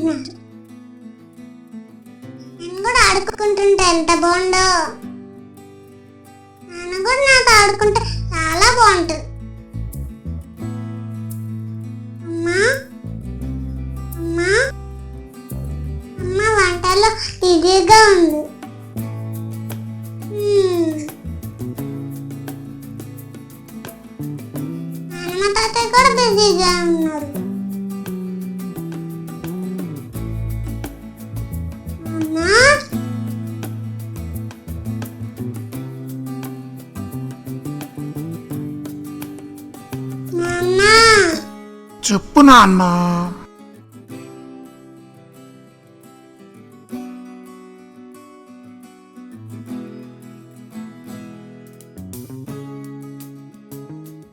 ఆడుకుంటున్నారు. నేను కూడా ఆడుకుంటుంటే ఎంత బాగుండో. నాన్న కూడా నాతో ఆడుకుంటే చాలా బాగుంటుంది. అమ్మా అమ్మా అమ్మ వంటలో బిజీగా ఉంది. నాన్నమ్మ తాతయ్య కూడా బిజీగా ఉన్నారు. అమ్మా నాన్న చెప్పు నాన్న.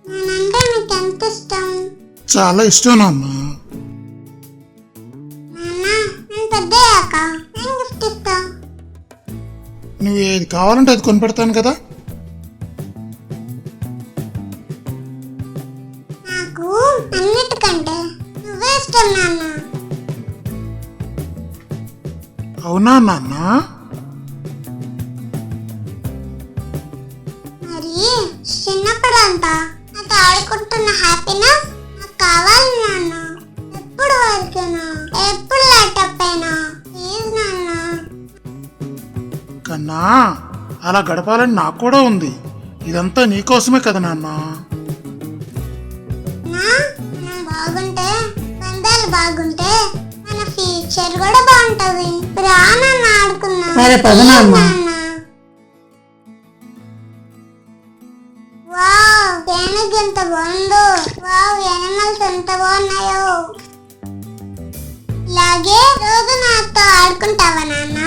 నేనంటే మీకు ఎంత ఇష్టం? చాలా ఇష్టం నాన్న. నాన్న నేను పెద్దయ్యాక ఏం గిఫ్ట్ ఇస్తా? నువ్వు ఏది కావాలంటే అది కొనిపెడతాను కదా. నాకు అన్నిటికంటే నువ్వే ఇష్టం నాన్న. అవునా నాన్న? మరి చిన్నప్పుడంతా నాతో ఆడుకుంటున్న హ్యాపీనెస్ నాకు కావాలి నాన్న. ఎప్పుడు వరకేనా? ఎప్పుడు లేటప్ అయినా ప్లీజ్ నాన్న. కన్నా అలా గడపాలని నాకు కూడా ఉంది. ఇదంతా నీకోసమే కదా నాన్న. మనం బాగుంటే బంధాలు బాగుంటే మన ఫ్యూచర్ కూడా బాగుంటది. రా నాన్న ఆడుకుందాం. సరే, పదనాన్న. వావ్ ఏనుగు ఎంత బాగుందో. వావ్ యానిమల్స్ ఎంత బాగున్నాయో. ఇలాగే రోజు నాతో ఆడుకుంటావా నాన్న?